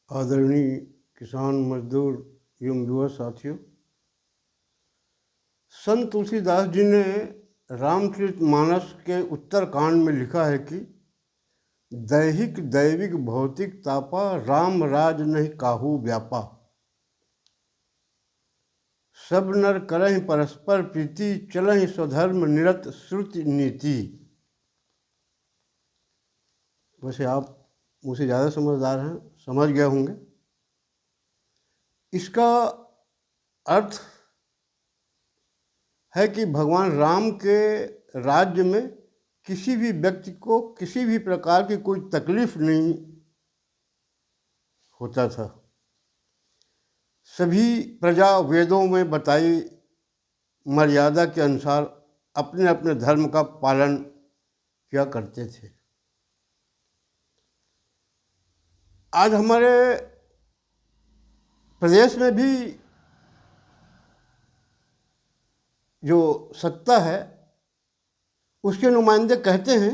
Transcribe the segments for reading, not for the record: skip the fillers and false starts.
आदरणीय किसान मजदूर एवं युवा साथियों, संत तुलसीदास जी ने रामचरितमानस के उत्तरकांड में लिखा है कि दैहिक दैविक भौतिक तापा राम राज नहीं काहू व्यापा। सब नर करहि परस्पर प्रीति चलहि स्वधर्म निरत श्रुति नीति। वैसे आप मुझसे ज़्यादा समझदार हैं, समझ गए होंगे। इसका अर्थ है कि भगवान राम के राज्य में किसी भी व्यक्ति को किसी भी प्रकार की कोई तकलीफ नहीं होता था। सभी प्रजा वेदों में बताई मर्यादा के अनुसार अपने अपने धर्म का पालन किया करते थे। आज हमारे प्रदेश में भी जो सत्ता है उसके नुमाइंदे कहते हैं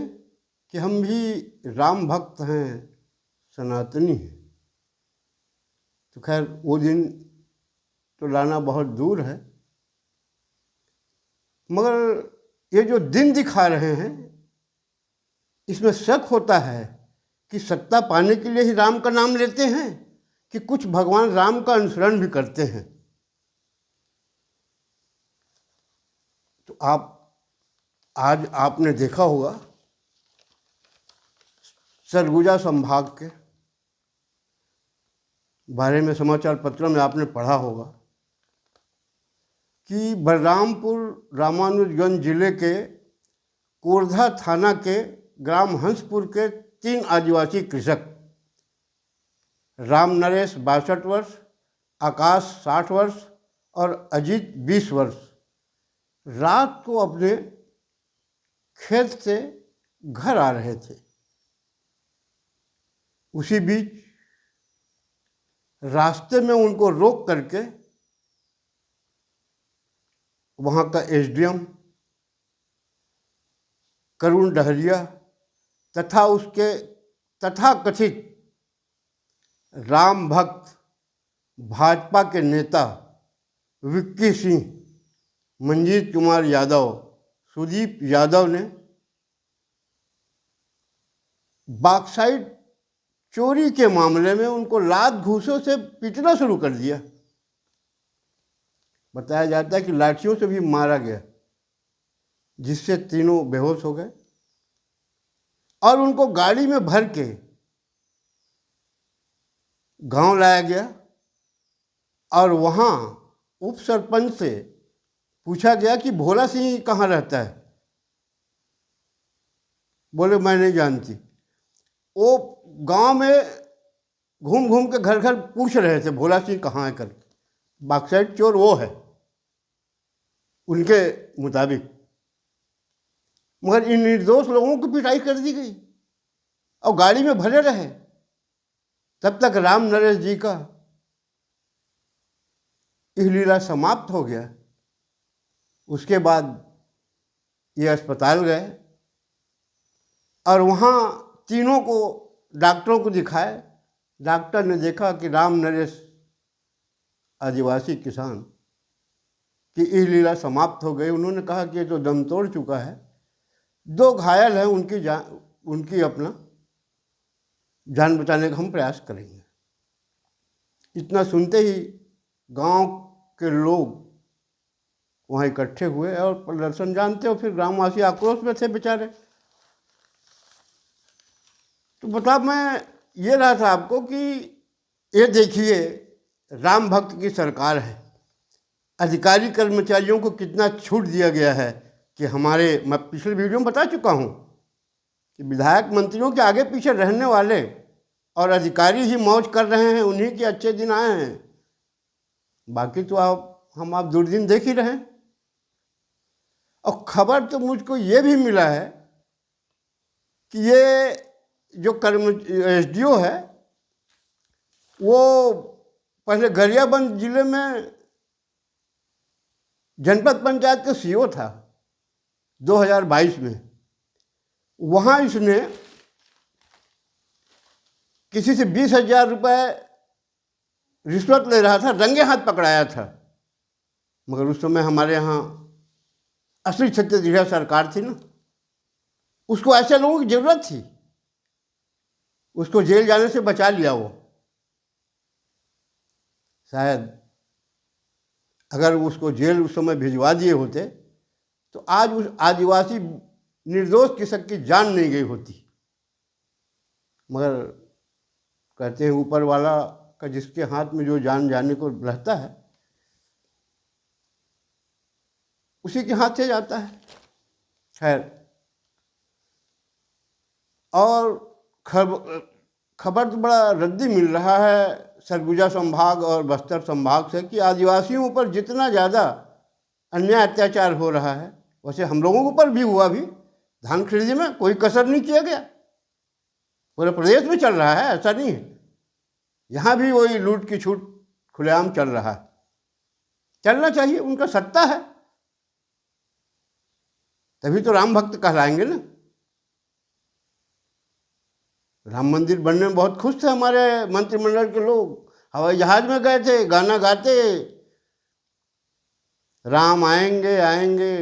कि हम भी राम भक्त हैं, सनातनी हैं। तो खैर वो दिन तो लाना बहुत दूर है, मगर ये जो दिन दिखा रहे हैं इसमें शक होता है कि सत्ता पाने के लिए ही राम का नाम लेते हैं कि कुछ भगवान राम का अनुसरण भी करते हैं। तो आज आपने देखा होगा सरगुजा संभाग के बारे में समाचार पत्रों में आपने पढ़ा होगा कि बलरामपुर रामानुजगंज जिले के कोरधा थाना के ग्राम हंसपुर के 3 आदिवासी कृषक राम नरेश 62 वर्ष, आकाश 60 वर्ष और अजीत 20 वर्ष रात को अपने खेत से घर आ रहे थे। उसी बीच रास्ते में उनको रोक करके वहाँ का एसडीएम करुण डहरिया तथा उसके तथाकथित राम भक्त भाजपा के नेता विक्की सिंह, मंजीत कुमार यादव, सुदीप यादव ने बॉक्साइट चोरी के मामले में उनको लात घूंसों से पीटना शुरू कर दिया। बताया जाता है कि लाठियों से भी मारा गया, जिससे तीनों बेहोश हो गए और उनको गाड़ी में भर के गांव लाया गया और वहाँ उप सरपंच से पूछा गया कि भोला सिंह कहाँ रहता है। बोले मैं नहीं जानती। वो गांव में घूम घूम के घर घर पूछ रहे थे भोला सिंह कहाँ है करके। बॉक्साइट चोर वो है उनके मुताबिक, मगर इन निर्दोष लोगों की पिटाई कर दी गई और गाड़ी में भरे रहे। तब तक राम नरेश जी का यह लीला समाप्त हो गया। उसके बाद ये अस्पताल गए और वहाँ तीनों को डॉक्टरों को दिखाए। डॉक्टर ने देखा कि राम नरेश आदिवासी किसान की यह लीला समाप्त हो गई। उन्होंने कहा कि ये तो दम तोड़ चुका है। 2 घायल हैं, उनकी अपना जान बचाने का हम प्रयास करेंगे। इतना सुनते ही गांव के लोग वहाँ इकट्ठे हुए और प्रदर्शन जानते हो, फिर ग्रामवासी आक्रोश में थे बेचारे। तो बता मैं ये रहा था आपको कि ये देखिए राम भक्त की सरकार है। अधिकारी कर्मचारियों को कितना छूट दिया गया है कि मैं पिछले वीडियो में बता चुका हूँ कि विधायक मंत्रियों के आगे पीछे रहने वाले और अधिकारी ही मौज कर रहे हैं, उन्हीं के अच्छे दिन आए हैं। बाकी तो आप दुर्दिन देख ही रहे हैं। और खबर तो मुझको ये भी मिला है कि ये जो एसडीओ है वो पहले गरियाबंद जिले में जनपद पंचायत का सीओ था 2022 में। वहाँ इसने किसी से 20,000 रुपये रिश्वत ले रहा था, रंगे हाथ पकड़ाया था। मगर उस समय हमारे यहाँ असली छत्तीसगढ़ सरकार थी ना, उसको ऐसे लोगों की जरूरत थी, उसको जेल जाने से बचा लिया वो। शायद अगर उसको जेल उस समय भिजवा दिए होते तो आज उस आदिवासी निर्दोष किसक की जान नहीं गई होती। मगर कहते हैं ऊपर वाला का जिसके हाथ में जो जान जाने को रहता है उसी के हाथ से जाता है। खैर, और खबर तो बड़ा रद्दी मिल रहा है सरगुजा संभाग और बस्तर संभाग से कि आदिवासियों पर जितना ज़्यादा अन्याय अत्याचार हो रहा है वैसे हम लोगों के ऊपर भी हुआ। भी धान खरीदी में कोई कसर नहीं किया गया, पूरे प्रदेश में चल रहा है, ऐसा नहीं है। यहाँ भी वही लूट की छूट खुलेआम चल रहा है। चलना चाहिए, उनका सत्ता है, तभी तो राम भक्त कहलाएंगे ना। राम मंदिर बनने में बहुत खुश थे हमारे मंत्रिमंडल के लोग, हवाई जहाज में गए थे गाना गाते, राम आएंगे आएंगे।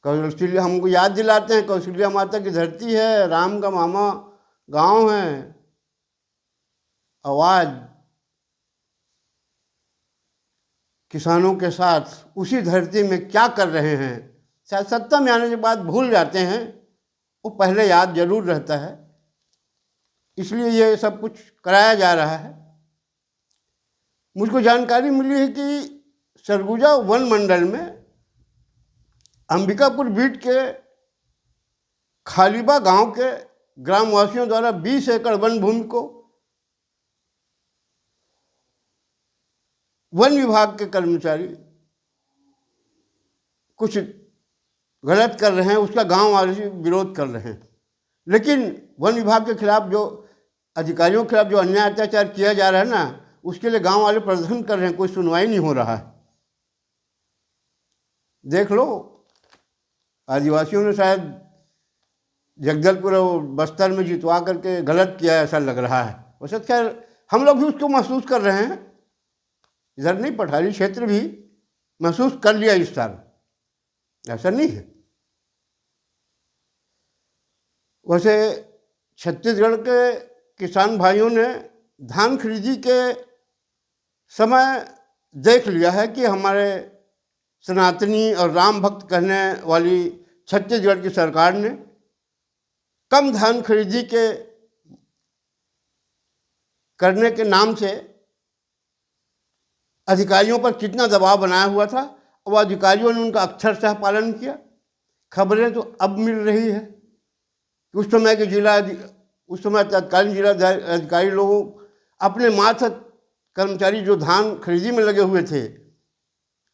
कौशल्या हमको याद दिलाते हैं कौशल्या माता की धरती है, राम का मामा गांव है। आवाज किसानों के साथ उसी धरती में क्या कर रहे हैं, शायद सत्ता में आने के बाद भूल जाते हैं, वो पहले याद जरूर रहता है। इसलिए ये सब कुछ कराया जा रहा है। मुझको जानकारी मिली है कि सरगुजा वन मंडल में अंबिकापुर बीट के खालीबा गांव के ग्रामवासियों द्वारा 20 एकड़ वन भूमि को वन विभाग के कर्मचारी कुछ गलत कर रहे हैं, उसका गांव वाले विरोध कर रहे हैं। लेकिन वन विभाग के खिलाफ जो अधिकारियों के खिलाफ जो अन्याय अत्याचार किया जा रहा है ना, उसके लिए गांव वाले प्रदर्शन कर रहे हैं, कोई सुनवाई नहीं हो रहा है। देख लो, आदिवासियों ने शायद जगदलपुर और बस्तर में जितवा करके गलत किया ऐसा लग रहा है। वैसे खैर हम लोग भी उसको महसूस कर रहे हैं, इधर नहीं पठारी क्षेत्र भी महसूस कर लिया इस साल, ऐसा नहीं है। वैसे छत्तीसगढ़ के किसान भाइयों ने धान खरीदी के समय देख लिया है कि हमारे सनातनी और राम भक्त कहने वाली छत्तीसगढ़ की सरकार ने कम धान खरीदी के करने के नाम से अधिकारियों पर कितना दबाव बनाया हुआ था, और अधिकारियों ने उनका अक्षरशः पालन किया। खबरें तो अब मिल रही है कि उस समय तत्कालीन जिला अधिकारी लोगों अपने मातहत कर्मचारी जो धान खरीदी में लगे हुए थे,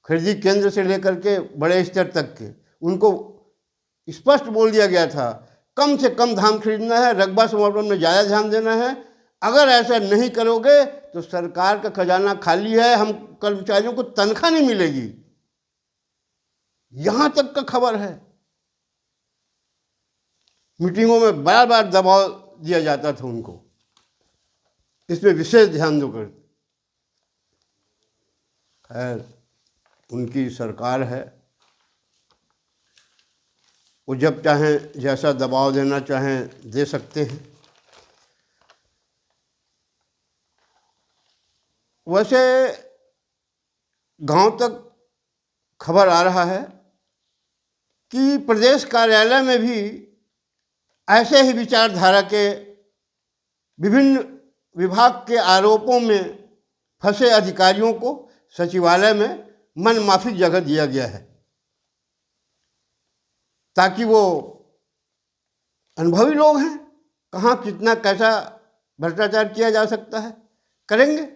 खरीदी केंद्र से लेकर के बड़े स्तर तक के, उनको स्पष्ट बोल दिया गया था कम से कम धान खरीदना है, रकबा समर्पण में ज़्यादा ध्यान देना है। अगर ऐसा नहीं करोगे तो सरकार का खजाना खाली है, हम कर्मचारियों को तनख्वाह नहीं मिलेगी। यहां तक का खबर है। मीटिंगों में बार बार दबाव दिया जाता था उनको, इसमें विशेष ध्यान दो कर। खैर, उनकी सरकार है, वो जब चाहें जैसा दबाव देना चाहें दे सकते हैं। वैसे गांव तक खबर आ रहा है कि प्रदेश कार्यालय में भी ऐसे ही विचारधारा के विभिन्न विभाग के आरोपों में फंसे अधिकारियों को सचिवालय में मनमाफी जगह दिया गया है, ताकि वो अनुभवी लोग हैं, कहाँ कितना कैसा भ्रष्टाचार किया जा सकता है करेंगे।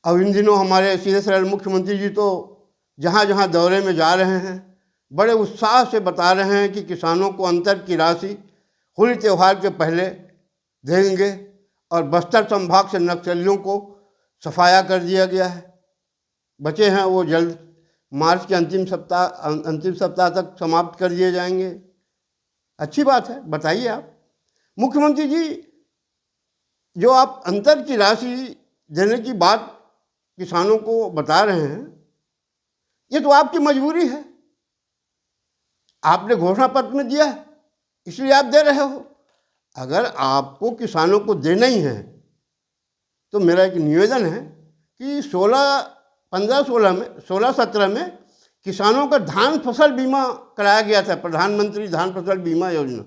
अब इन दिनों हमारे सीधे सरल मुख्यमंत्री जी तो जहाँ जहाँ दौरे में जा रहे हैं बड़े उत्साह से बता रहे हैं कि किसानों को अंतर की राशि होली त्यौहार के पहले देंगे, और बस्तर संभाग से नक्सलियों को सफाया कर दिया गया है। बचे हैं वो जल्द मार्च के अंतिम सप्ताह तक समाप्त कर दिए जाएंगे। अच्छी बात है, बताइए आप। मुख्यमंत्री जी जो आप अंतर की राशि देने की बात किसानों को बता रहे हैं, ये तो आपकी मजबूरी है। आपने घोषणा पत्र में दिया है, इसलिए आप दे रहे हो। अगर आपको किसानों को देना ही है तो मेरा एक निवेदन है कि 16-17 में किसानों का धान फसल बीमा कराया गया था। प्रधानमंत्री धान फसल बीमा योजना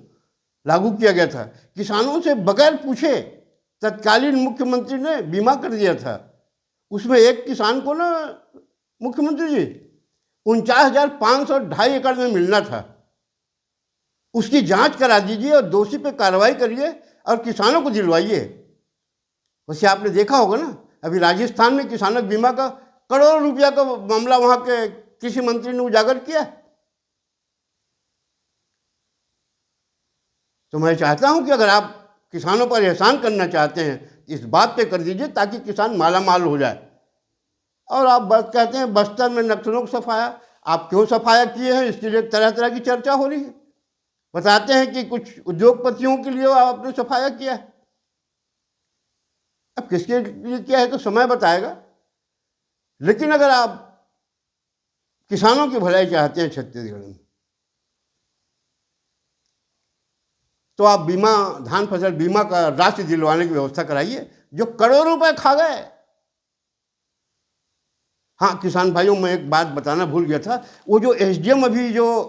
लागू किया गया था। किसानों से बगैर पूछे तत्कालीन मुख्यमंत्री ने बीमा कर दिया था। उसमें एक किसान को ना मुख्यमंत्री जी 49,500 2.5 एकड़ में मिलना था। उसकी जांच करा दीजिए और दोषी पे कार्रवाई करिए और किसानों को दिलवाइए। वैसे आपने देखा होगा ना, अभी राजस्थान में किसानों बीमा का करोड़ों रुपया का मामला वहां के कृषि मंत्री ने उजागर किया। तो मैं चाहता हूं कि अगर आप किसानों पर एहसान करना चाहते हैं इस बात पे कर दीजिए ताकि किसान मालामाल हो जाए। और आप बस कहते हैं बस्तर में नक्सलों को सफाया, आप क्यों सफाया किए हैं इसके लिए तरह तरह की चर्चा हो रही है। बताते हैं कि कुछ उद्योगपतियों के लिए आपने सफाया किया है। अब किसके लिए किया है तो समय बताएगा, लेकिन अगर आप किसानों की भलाई चाहते हैं छत्तीसगढ़ में तो आप बीमा, धान फसल बीमा का राशि दिलवाने की व्यवस्था कराइए जो करोड़ों रुपए खा गए। हाँ किसान भाइयों, मैं एक बात बताना भूल गया था। वो जो एसडीएम अभी जो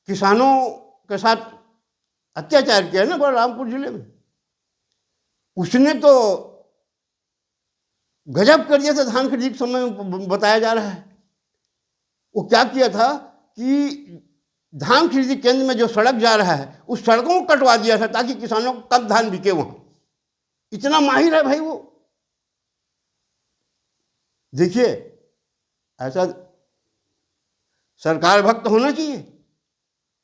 किसानों के साथ अत्याचार किया है ना बलरामपुर जिले में, उसने तो गजब कर दिया था धान खरीदी के समय में बताया जा रहा है। वो क्या किया था कि धान खरीदी केंद्र में जो सड़क जा रहा है उस सड़कों को कटवा दिया था ताकि किसानों को कब धान बिके वहां। इतना माहिर है भाई वो। देखिए, ऐसा सरकार भक्त होना चाहिए।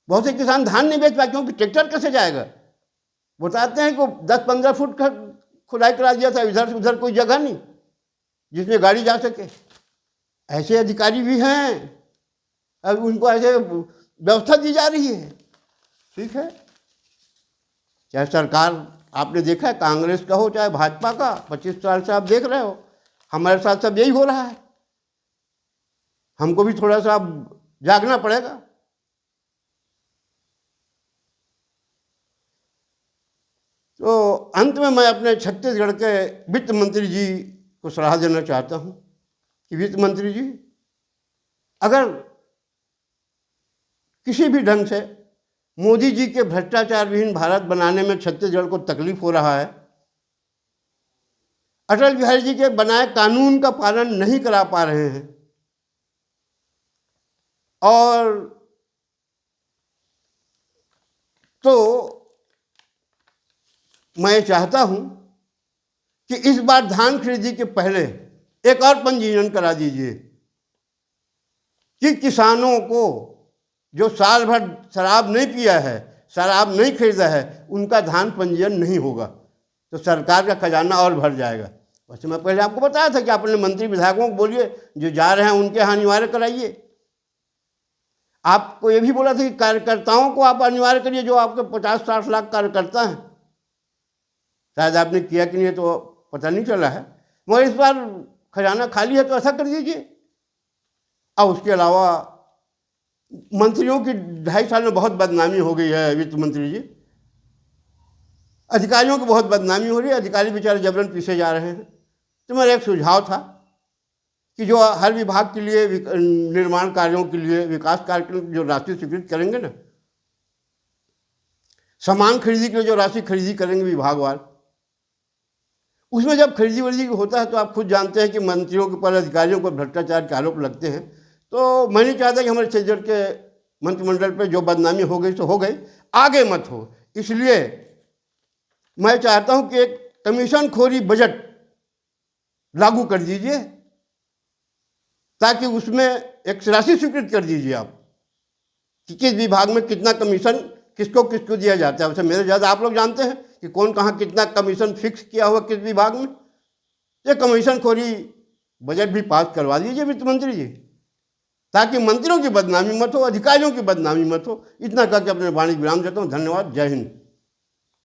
बहुत से किसान धान नहीं बेच पाए क्योंकि ट्रैक्टर कैसे जाएगा। बताते हैं कि 10-15 फुट का खुदाई करा दिया था, इधर से उधर कोई जगह नहीं जिसमें गाड़ी जा सके। ऐसे अधिकारी भी हैं, अब उनको ऐसे व्यवस्था दी जा रही है। ठीक है, चाहे सरकार आपने देखा है कांग्रेस का हो चाहे भाजपा का, 25 साल से आप देख रहे हो हमारे साथ सब यही हो रहा है। हमको भी थोड़ा सा जागना पड़ेगा। तो अंत में मैं अपने छत्तीसगढ़ के वित्त मंत्री जी को सलाह देना चाहता हूं कि वित्त मंत्री जी, अगर किसी भी ढंग से मोदी जी के भ्रष्टाचार विहीन भारत बनाने में छत्तीसगढ़ को तकलीफ हो रहा है, अटल बिहारी जी के बनाए कानून का पालन नहीं करा पा रहे हैं और तो मैं चाहता हूं कि इस बार धान खरीदी के पहले एक और पंजीयन करा दीजिए कि किसानों को जो साल भर शराब नहीं पिया है, शराब नहीं खरीदा है, उनका धान पंजीयन नहीं होगा तो सरकार का खजाना और भर जाएगा। वैसे मैं पहले आपको बताया था कि आप अपने मंत्री विधायकों को बोलिए जो जा रहे हैं उनके यहाँ अनिवार्य कराइए। आपको ये भी बोला था कि कार्यकर्ताओं को आप अनिवार्य करिए, जो आपके 50-60 लाख कार्यकर्ता हैं। शायद आपने किया कि नहीं तो पता नहीं चला है, मगर इस बार खजाना खाली है तो ऐसा कर दीजिए। और उसके अलावा मंत्रियों की 2.5 साल में बहुत बदनामी हो गई है वित्त मंत्री जी। अधिकारियों की बहुत बदनामी हो रही है, अधिकारी बेचारे जबरन पीछे जा रहे हैं। तो मेरा एक सुझाव था कि जो हर विभाग के लिए निर्माण कार्यों के लिए विकास कार्यक्रम जो राशि स्वीकृत करेंगे ना, सामान खरीदी के लिए जो राशि खरीदी करेंगे विभागवार, उसमें जब खरीदी वर्दी होता है तो आप खुद जानते हैं कि मंत्रियों के ऊपर, अधिकारियों पर भ्रष्टाचार के आरोप लगते हैं। तो मैं नहीं चाहता कि हमारे छत्तीसगढ़ के मंत्रिमंडल पे जो बदनामी हो गई तो हो गई, आगे मत हो। इसलिए मैं चाहता हूं कि एक कमीशन खोरी बजट लागू कर दीजिए ताकि उसमें एक राशि स्वीकृत कर दीजिए आप कि किस विभाग में कितना कमीशन किसको किसको दिया जाता है। वैसे मेरे ज़्यादा आप लोग जानते हैं कि कौन कहाँ कितना कमीशन फिक्स किया हुआ किस विभाग में। ये कमीशन खोरी बजट भी पास करवा दीजिए वित्त मंत्री जी, ताकि मंत्रियों की बदनामी मत हो, अधिकारियों की बदनामी मत हो। इतना करके अपने वाणी विराम देता हूँ। धन्यवाद। जय हिंद।